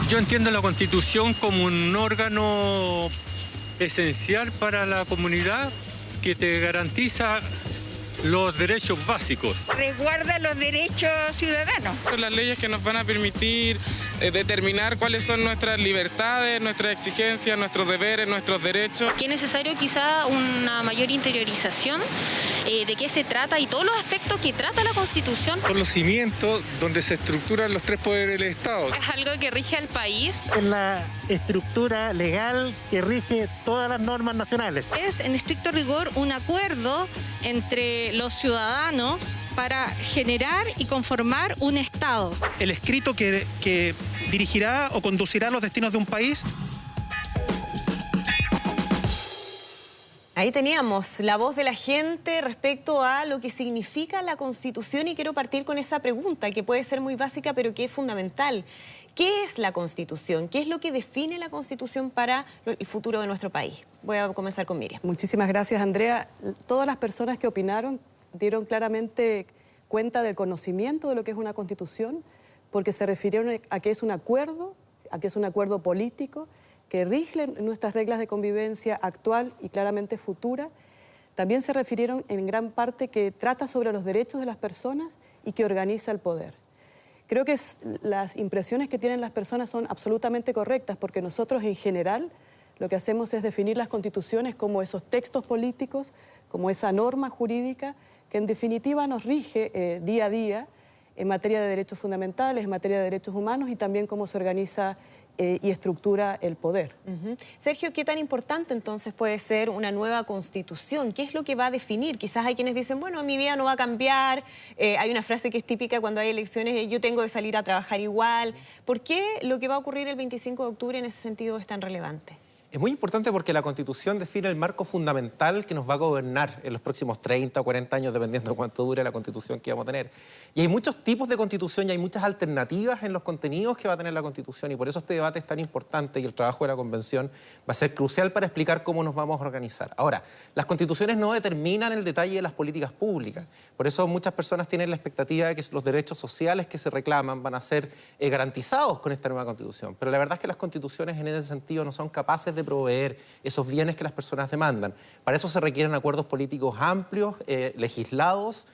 Yo entiendo la Constitución como un órgano esencial para la comunidad que te garantiza los derechos básicos. Resguarda los derechos ciudadanos. Son las leyes que nos van a permitir determinar cuáles son nuestras libertades, nuestras exigencias, nuestros deberes, nuestros derechos. Que es necesario quizá una mayor interiorización de qué se trata y todos los aspectos que trata la Constitución. Son los cimientos donde se estructuran los tres poderes del Estado. Es algo que rige al país. Es la estructura legal que rige todas las normas nacionales. Es, en estricto rigor, un acuerdo entre los ciudadanos para generar y conformar un Estado. El escrito que dirigirá o conducirá los destinos de un país. Ahí teníamos la voz de la gente respecto a lo que significa la Constitución y quiero partir con esa pregunta que puede ser muy básica pero que es fundamental. ¿Qué es la Constitución? ¿Qué es lo que define la Constitución para el futuro de nuestro país? Voy a comenzar con Miriam. Muchísimas gracias, Andrea. Todas las personas que opinaron dieron claramente cuenta del conocimiento de lo que es una Constitución porque se refirieron a que es un acuerdo político que rige nuestras reglas de convivencia actual y claramente futura. También se refirieron en gran parte que trata sobre los derechos de las personas y que organiza el poder. Creo que las impresiones que tienen las personas son absolutamente correctas porque nosotros en general lo que hacemos es definir las constituciones como esos textos políticos, como esa norma jurídica que en definitiva nos rige día a día en materia de derechos fundamentales, en materia de derechos humanos y también cómo se organiza y estructura el poder. Sergio, ¿qué tan importante entonces puede ser una nueva Constitución? ¿Qué es lo que va a definir? Quizás hay quienes dicen, bueno, mi vida no va a cambiar. Hay una frase que es típica cuando hay elecciones, yo tengo que salir a trabajar igual. ¿Por qué lo que va a ocurrir el 25 de octubre en ese sentido es tan relevante? Es muy importante porque la Constitución define el marco fundamental que nos va a gobernar en los próximos 30 o 40 años, dependiendo de cuánto dure la Constitución que vamos a tener. Y hay muchos tipos de Constitución y hay muchas alternativas en los contenidos que va a tener la Constitución y por eso este debate es tan importante y el trabajo de la Convención va a ser crucial para explicar cómo nos vamos a organizar. Ahora, las Constituciones no determinan el detalle de las políticas públicas. Por eso muchas personas tienen la expectativa de que los derechos sociales que se reclaman van a ser garantizados con esta nueva Constitución. Pero la verdad es que las Constituciones en ese sentido no son capaces de proveer esos bienes que las personas demandan. Para eso se requieren acuerdos políticos amplios, legislados,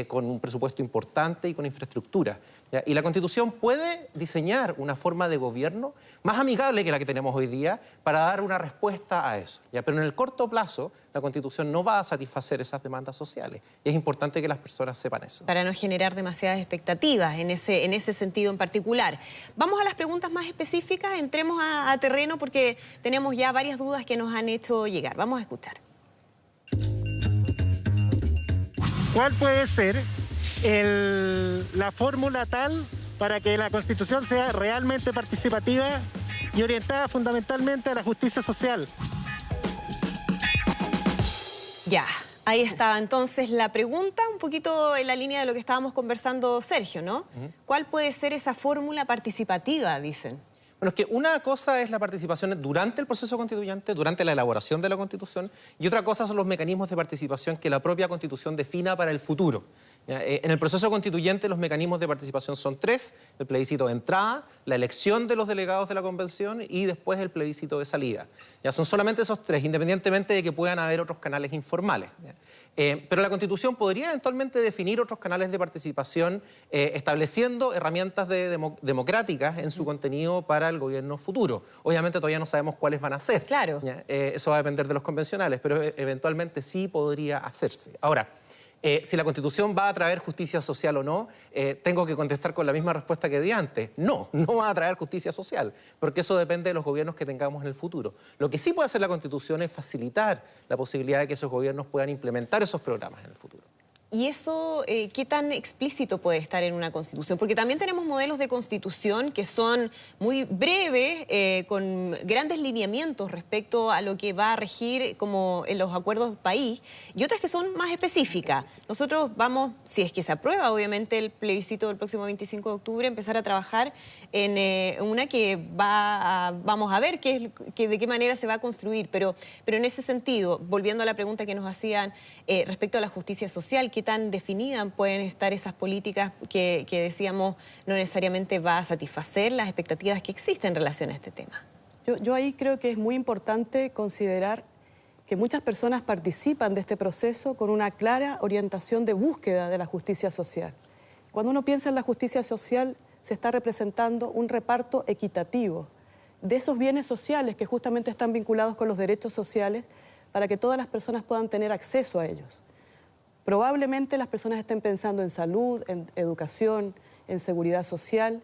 con un presupuesto importante y con infraestructura. ¿Ya? Y la Constitución puede diseñar una forma de gobierno más amigable que la que tenemos hoy día para dar una respuesta a eso. ¿Ya? Pero en el corto plazo, la Constitución no va a satisfacer esas demandas sociales. Y es importante que las personas sepan eso. Para no generar demasiadas expectativas en ese sentido en particular. Vamos a las preguntas más específicas, entremos a terreno porque tenemos ya varias dudas que nos han hecho llegar. Vamos a escuchar. ¿Cuál puede ser la fórmula tal para que la Constitución sea realmente participativa y orientada fundamentalmente a la justicia social? Ya, ahí está entonces la pregunta, un poquito en la línea de lo que estábamos conversando, Sergio, ¿no? ¿Cuál puede ser esa fórmula participativa, dicen? Bueno, es que una cosa es la participación durante el proceso constituyente, durante la elaboración de la Constitución, y otra cosa son los mecanismos de participación que la propia Constitución defina para el futuro. En el proceso constituyente los mecanismos de participación son tres: el plebiscito de entrada, la elección de los delegados de la Convención y después el plebiscito de salida. Ya son solamente esos tres, independientemente de que puedan haber otros canales informales. Pero la Constitución podría eventualmente definir otros canales de participación estableciendo herramientas democráticas en su contenido para el gobierno futuro. Obviamente todavía no sabemos cuáles van a ser. Claro. Eso va a depender de los convencionales, pero eventualmente sí podría hacerse. Ahora, si la Constitución va a traer justicia social o no, tengo que contestar con la misma respuesta que di antes. No, no va a traer justicia social, porque eso depende de los gobiernos que tengamos en el futuro. Lo que sí puede hacer la Constitución es facilitar la posibilidad de que esos gobiernos puedan implementar esos programas en el futuro. ¿Y eso qué tan explícito puede estar en una Constitución? Porque también tenemos modelos de Constitución que son muy breves, con grandes lineamientos respecto a lo que va a regir como en los acuerdos del país, y otras que son más específicas. Nosotros vamos, si es que se aprueba obviamente el plebiscito del próximo 25 de octubre, empezar a trabajar en una que vamos a ver de qué manera se va a construir, pero en ese sentido, volviendo a la pregunta que nos hacían respecto a la justicia social, qué tan definidas pueden estar esas políticas que decíamos no necesariamente va a satisfacer las expectativas que existen en relación a este tema? Yo ahí creo que es muy importante considerar que muchas personas participan de este proceso con una clara orientación de búsqueda de la justicia social. Cuando uno piensa en la justicia social, se está representando un reparto equitativo de esos bienes sociales que justamente están vinculados con los derechos sociales para que todas las personas puedan tener acceso a ellos. Probablemente las personas estén pensando en salud, en educación, en seguridad social,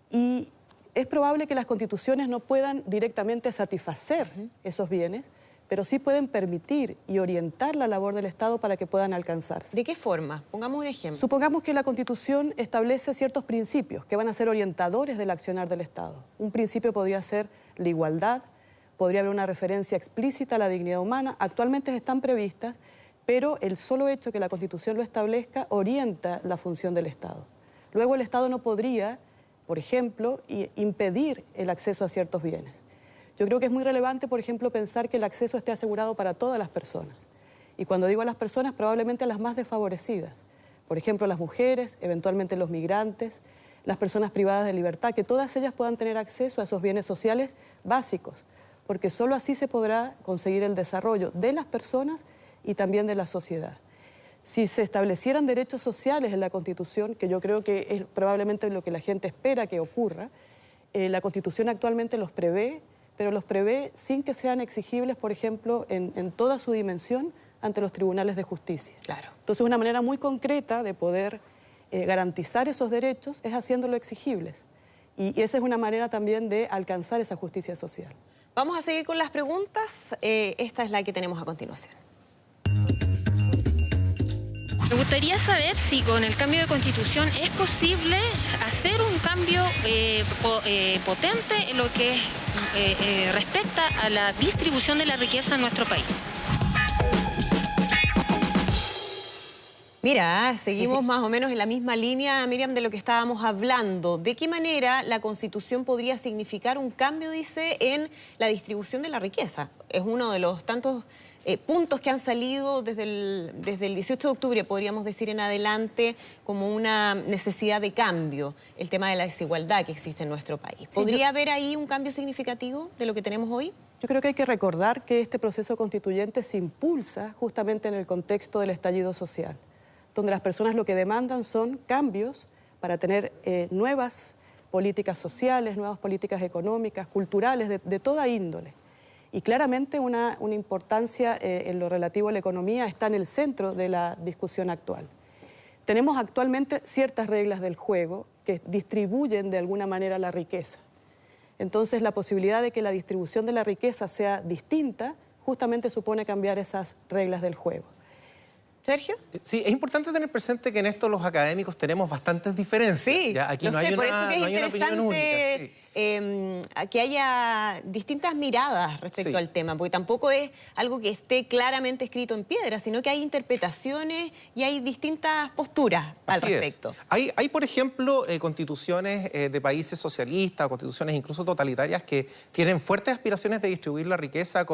y es probable que las constituciones no puedan directamente satisfacer esos bienes, pero sí pueden permitir y orientar la labor del Estado para que puedan alcanzarse. ¿De qué forma? Pongamos un ejemplo. Supongamos que la Constitución establece ciertos principios que van a ser orientadores del accionar del Estado. Un principio podría ser la igualdad, podría haber una referencia explícita a la dignidad humana. Actualmente están previstas, pero el solo hecho de que la Constitución lo establezca orienta la función del Estado. Luego el Estado no podría, por ejemplo, impedir el acceso a ciertos bienes. Yo creo que es muy relevante, por ejemplo, pensar que el acceso esté asegurado para todas las personas. Y cuando digo a las personas, probablemente a las más desfavorecidas. Por ejemplo, las mujeres, eventualmente los migrantes, las personas privadas de libertad, que todas ellas puedan tener acceso a esos bienes sociales básicos, porque solo así se podrá conseguir el desarrollo de las personas y también de la sociedad. Si se establecieran derechos sociales en la Constitución, que yo creo que es probablemente lo que la gente espera que ocurra, la Constitución actualmente los prevé, pero los prevé sin que sean exigibles, por ejemplo, en toda su dimensión ante los tribunales de justicia. Claro. Entonces, una manera muy concreta de poder garantizar esos derechos es haciéndolo exigibles. Y esa es una manera también de alcanzar esa justicia social. Vamos a seguir con las preguntas. Esta es la que tenemos a continuación. Me gustaría saber si con el cambio de constitución es posible hacer un cambio potente en lo que respecta a la distribución de la riqueza en nuestro país. Mira, seguimos más o menos en la misma línea, Miriam, de lo que estábamos hablando. ¿De qué manera la Constitución podría significar un cambio, dice, en la distribución de la riqueza? Es uno de los tantos puntos que han salido desde el 18 de octubre, podríamos decir en adelante, como una necesidad de cambio, el tema de la desigualdad que existe en nuestro país. ¿Podría haber ahí un cambio significativo de lo que tenemos hoy? Yo creo que hay que recordar que este proceso constituyente se impulsa justamente en el contexto del estallido social, donde las personas lo que demandan son cambios para tener nuevas políticas sociales, nuevas políticas económicas, culturales, de toda índole. Y claramente una importancia en lo relativo a la economía está en el centro de la discusión actual. Tenemos actualmente ciertas reglas del juego que distribuyen de alguna manera la riqueza. Entonces, la posibilidad de que la distribución de la riqueza sea distinta justamente supone cambiar esas reglas del juego. ¿Sergio? Sí, es importante tener presente que en esto los académicos tenemos bastantes diferencias. Sí, ¿ya? Aquí no hay una opinión única. Sí. Que haya distintas miradas respecto al tema, porque tampoco es algo que esté claramente escrito en piedra, sino que hay interpretaciones y hay distintas posturas al respecto. Hay, por ejemplo, constituciones de países socialistas o constituciones incluso totalitarias que tienen fuertes aspiraciones de distribuir la riqueza,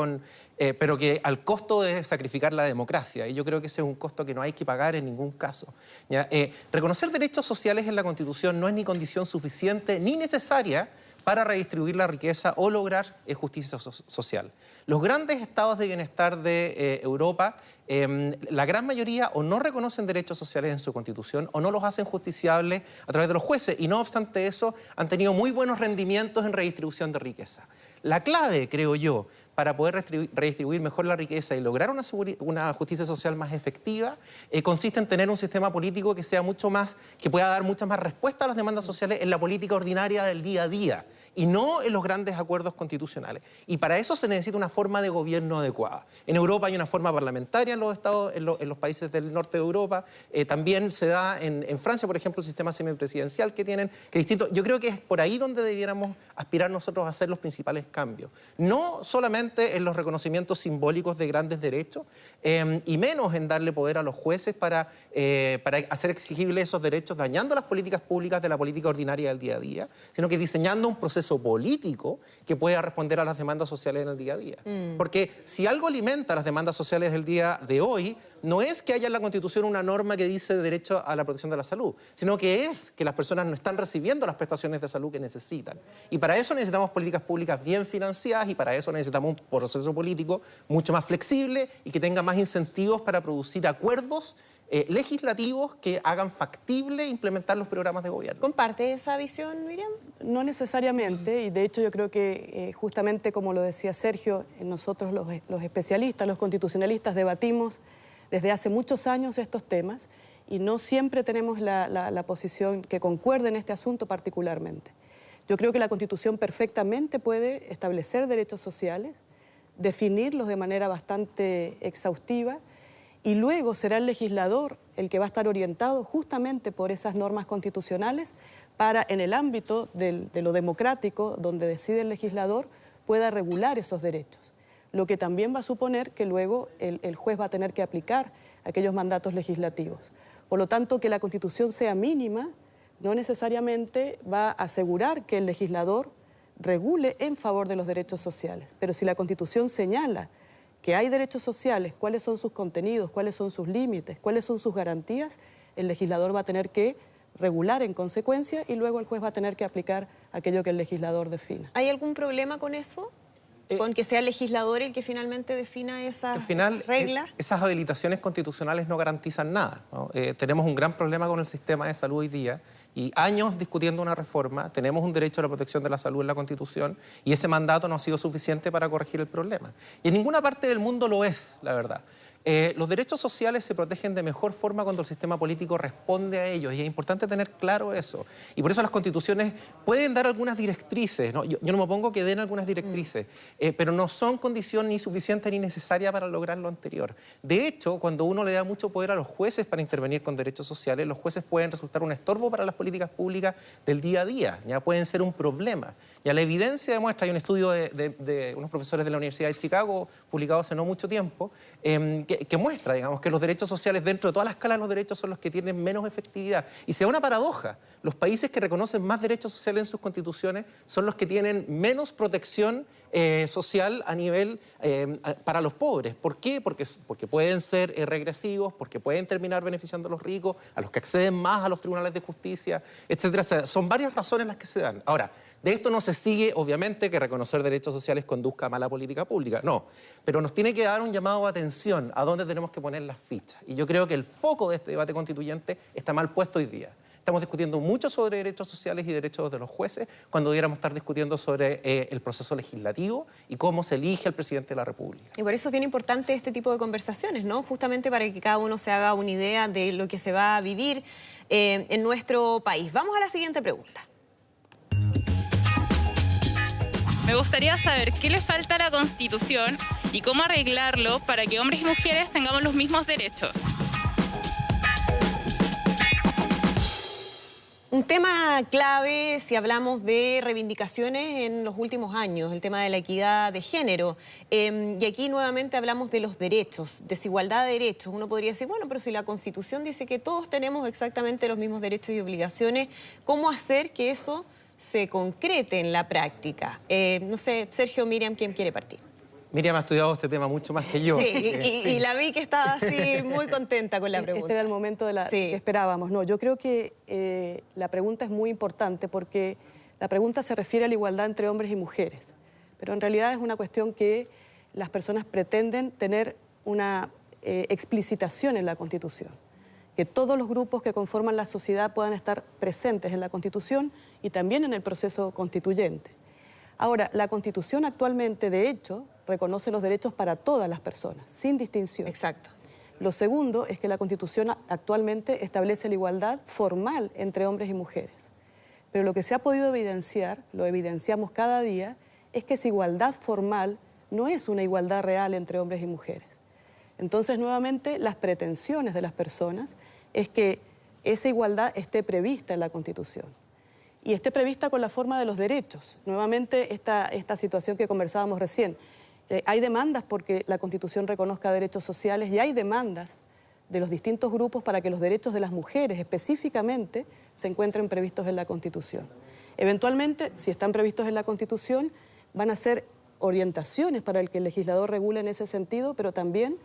pero que al costo de sacrificar la democracia. Y yo creo que ese es un costo que no hay que pagar en ningún caso. ¿Ya? Reconocer derechos sociales en la Constitución no es ni condición suficiente ni necesaria para redistribuir la riqueza o lograr justicia social. Los grandes estados de bienestar de Europa, la gran mayoría o no reconocen derechos sociales en su constitución o no los hacen justiciables a través de los jueces y no obstante eso han tenido muy buenos rendimientos en redistribución de riqueza. La clave, creo yo, para poder redistribuir mejor la riqueza y lograr una justicia social más efectiva, consiste en tener un sistema político que sea mucho más, que pueda dar muchas más respuestas a las demandas sociales en la política ordinaria del día a día y no en los grandes acuerdos constitucionales. Y para eso se necesita una forma de gobierno adecuada. En Europa hay una forma parlamentaria en los estados, en los países del norte de Europa. También se da en Francia, por ejemplo, el sistema semipresidencial que tienen, que es distinto. Yo creo que es por ahí donde debiéramos aspirar nosotros a ser los principales cambio. No solamente en los reconocimientos simbólicos de grandes derechos y menos en darle poder a los jueces para hacer exigibles esos derechos, dañando las políticas públicas de la política ordinaria del día a día, sino que diseñando un proceso político que pueda responder a las demandas sociales en el día a día. Porque si algo alimenta las demandas sociales del día de hoy, no es que haya en la Constitución una norma que dice derecho a la protección de la salud, sino que es que las personas no están recibiendo las prestaciones de salud que necesitan. Y para eso necesitamos políticas públicas bien financiadas y para eso necesitamos un proceso político mucho más flexible y que tenga más incentivos para producir acuerdos legislativos que hagan factible implementar los programas de gobierno. ¿Comparte esa visión, Miriam? No necesariamente, y de hecho yo creo que justamente como lo decía Sergio, nosotros los especialistas, los constitucionalistas debatimos desde hace muchos años estos temas y no siempre tenemos la posición que concuerde en este asunto particularmente. Yo creo que la Constitución perfectamente puede establecer derechos sociales, definirlos de manera bastante exhaustiva y luego será el legislador el que va a estar orientado justamente por esas normas constitucionales para, en el ámbito de lo democrático, donde decide el legislador, pueda regular esos derechos. Lo que también va a suponer que luego el juez va a tener que aplicar aquellos mandatos legislativos. Por lo tanto, que la Constitución sea mínima no necesariamente va a asegurar que el legislador regule en favor de los derechos sociales. Pero si la Constitución señala que hay derechos sociales, cuáles son sus contenidos, cuáles son sus límites, cuáles son sus garantías, el legislador va a tener que regular en consecuencia y luego el juez va a tener que aplicar aquello que el legislador defina. ¿Hay algún problema con eso? ¿Con que sea el legislador el que finalmente defina esas reglas? Esas habilitaciones constitucionales no garantizan nada, ¿no? Tenemos un gran problema con el sistema de salud hoy día y años discutiendo una reforma, tenemos un derecho a la protección de la salud en la Constitución y ese mandato no ha sido suficiente para corregir el problema. Y en ninguna parte del mundo lo es, la verdad. Los derechos sociales se protegen de mejor forma cuando el sistema político responde a ellos y es importante tener claro eso. Y por eso las constituciones pueden dar algunas directrices, ¿no? Yo no me opongo que den algunas directrices, pero no son condición ni suficiente ni necesaria para lograr lo anterior. De hecho, cuando uno le da mucho poder a los jueces para intervenir con derechos sociales, los jueces pueden resultar un estorbo para las políticas públicas del día a día, ya pueden ser un problema. Ya la evidencia demuestra, hay un estudio de unos profesores de la Universidad de Chicago, publicado hace no mucho tiempo, que muestra, digamos, que los derechos sociales dentro de toda la escala de los derechos son los que tienen menos efectividad. Y se da una paradoja. Los países que reconocen más derechos sociales en sus constituciones son los que tienen menos protección social a nivel para los pobres. ¿Por qué? Porque pueden ser regresivos, porque pueden terminar beneficiando a los ricos, a los que acceden más a los tribunales de justicia, etcétera. O sea, son varias razones las que se dan. Ahora, de esto no se sigue, obviamente, que reconocer derechos sociales conduzca a mala política pública. No. Pero nos tiene que dar un llamado de atención a dónde tenemos que poner las fichas. Y yo creo que el foco de este debate constituyente está mal puesto hoy día. Estamos discutiendo mucho sobre derechos sociales y derechos de los jueces cuando debiéramos estar discutiendo sobre el proceso legislativo y cómo se elige al presidente de la República. Y por eso es bien importante este tipo de conversaciones, ¿no? Justamente para que cada uno se haga una idea de lo que se va a vivir en nuestro país. Vamos a la siguiente pregunta. Me gustaría saber qué le falta a la Constitución y cómo arreglarlo para que hombres y mujeres tengamos los mismos derechos. Un tema clave si hablamos de reivindicaciones en los últimos años, el tema de la equidad de género. Y aquí nuevamente hablamos de los derechos, desigualdad de derechos. Uno podría decir, bueno, pero si la Constitución dice que todos tenemos exactamente los mismos derechos y obligaciones, ¿cómo hacer que eso se concrete en la práctica? No sé, Sergio, Miriam, ¿quién quiere partir? Miriam ha estudiado este tema mucho más que yo. Sí, y la vi que estaba así muy contenta con la pregunta. Este era el momento que esperábamos. No, yo creo que la pregunta es muy importante porque la pregunta se refiere a la igualdad entre hombres y mujeres. Pero en realidad es una cuestión que las personas pretenden tener una explicitación en la Constitución. Que todos los grupos que conforman la sociedad puedan estar presentes en la Constitución y también en el proceso constituyente. Ahora, la Constitución actualmente, de hecho, reconoce los derechos para todas las personas, sin distinción. Exacto. Lo segundo es que la Constitución actualmente establece la igualdad formal entre hombres y mujeres. Pero lo que se ha podido evidenciar, lo evidenciamos cada día, es que esa igualdad formal no es una igualdad real entre hombres y mujeres. Entonces, nuevamente, las pretensiones de las personas es que esa igualdad esté prevista en la Constitución. y esté prevista con la forma de los derechos. Nuevamente, esta situación que conversábamos recién. Hay demandas porque la Constitución reconozca derechos sociales y hay demandas de los distintos grupos para que los derechos de las mujeres específicamente se encuentren previstos en la Constitución. Eventualmente, si están previstos en la Constitución, van a ser orientaciones para que el legislador regule en ese sentido, pero también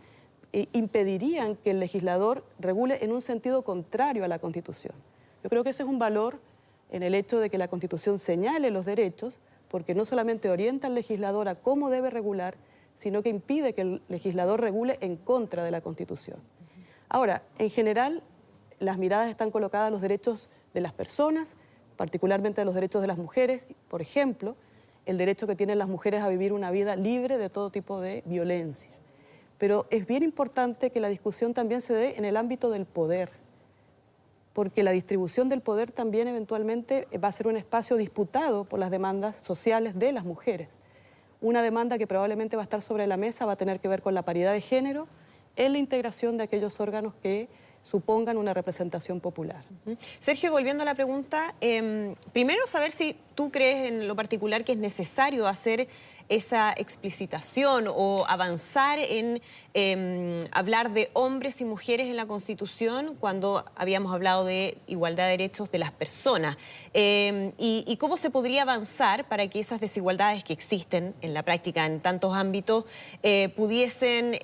impedirían que el legislador regule en un sentido contrario a la Constitución. Yo creo que ese es un valor en el hecho de que la Constitución señale los derechos, porque no solamente orienta al legislador a cómo debe regular, sino que impide que el legislador regule en contra de la Constitución. Ahora, en general, las miradas están colocadas a los derechos de las personas, particularmente a los derechos de las mujeres, por ejemplo, el derecho que tienen las mujeres a vivir una vida libre de todo tipo de violencia. Pero es bien importante que la discusión también se dé en el ámbito del poder, porque la distribución del poder también eventualmente va a ser un espacio disputado por las demandas sociales de las mujeres. Una demanda que probablemente va a estar sobre la mesa va a tener que ver con la paridad de género en la integración de aquellos órganos que supongan una representación popular. Sergio, volviendo a la pregunta, primero saber si tú crees en lo particular que es necesario hacer esa explicitación o avanzar en hablar de hombres y mujeres en la Constitución cuando habíamos hablado de igualdad de derechos de las personas. Y cómo se podría avanzar para que esas desigualdades que existen en la práctica en tantos ámbitos pudiesen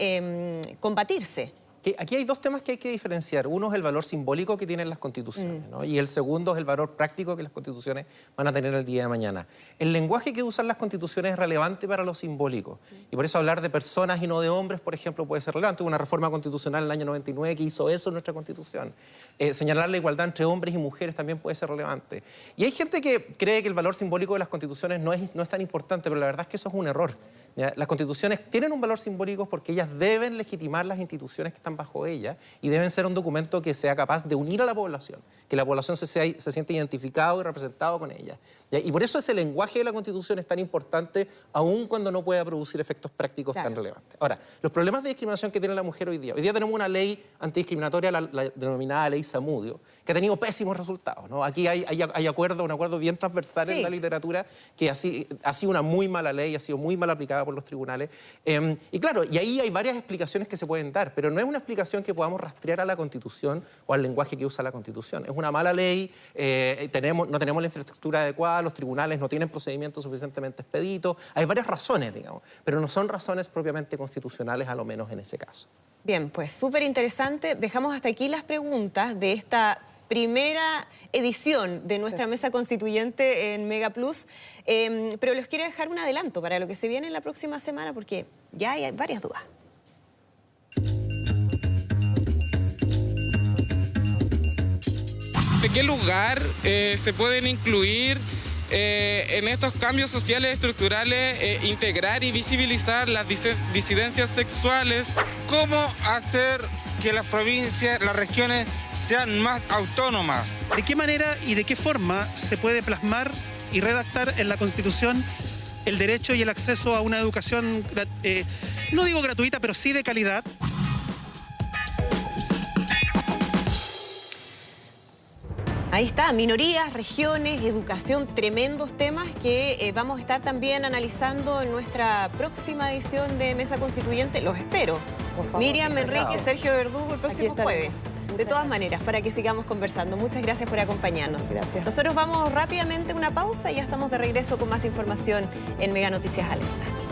combatirse. Aquí hay dos temas que hay que diferenciar. Uno es el valor simbólico que tienen las constituciones, ¿no? Y el segundo es el valor práctico que las constituciones van a tener el día de mañana. El lenguaje que usan las constituciones es relevante para lo simbólico. Y por eso hablar de personas y no de hombres, por ejemplo, puede ser relevante. Hubo una reforma constitucional en el año 99 que hizo eso en nuestra constitución. Señalar la igualdad entre hombres y mujeres también puede ser relevante. Y hay gente que cree que el valor simbólico de las constituciones no es tan importante, pero la verdad es que eso es un error. ¿Ya? Las constituciones tienen un valor simbólico porque ellas deben legitimar las instituciones que están bajo ella y deben ser un documento que sea capaz de unir a la población, que la población se siente identificado y representado con ella. ¿Ya? Y por eso ese lenguaje de la Constitución es tan importante, aun cuando no pueda producir efectos prácticos tan relevantes. Ahora, los problemas de discriminación que tiene la mujer hoy día tenemos una ley antidiscriminatoria, la denominada Ley Zamudio, que ha tenido pésimos resultados, ¿no? Aquí hay un acuerdo bien transversal en la literatura, que ha sido una muy mala ley, ha sido muy mal aplicada por los tribunales. Y claro, y ahí hay varias explicaciones que se pueden dar, pero no es una explicación que podamos rastrear a la Constitución o al lenguaje que usa la Constitución. Es una mala ley, no tenemos la infraestructura adecuada, los tribunales no tienen procedimientos suficientemente expeditos. Hay varias razones, digamos, pero no son razones propiamente constitucionales, a lo menos en ese caso. Bien, pues súper interesante. Dejamos hasta aquí las preguntas de esta primera edición de nuestra mesa constituyente en Mega Plus, pero les quiero dejar un adelanto para lo que se viene en la próxima semana porque ya hay varias dudas. ¿De qué lugar se pueden incluir en estos cambios sociales estructurales, integrar y visibilizar las disidencias sexuales? ¿Cómo hacer que las provincias, las regiones sean más autónomas? ¿De qué manera y de qué forma se puede plasmar y redactar en la Constitución el derecho y el acceso a una educación, no digo gratuita, pero sí de calidad? Ahí está, minorías, regiones, educación, tremendos temas que vamos a estar también analizando en nuestra próxima edición de Mesa Constituyente. Los espero. Por favor, Miriam Enrique, Sergio Verdugo, el próximo jueves. De todas maneras, para que sigamos conversando. Muchas gracias por acompañarnos. Gracias. Nosotros vamos rápidamente a una pausa y ya estamos de regreso con más información en Mega Noticias Alerta.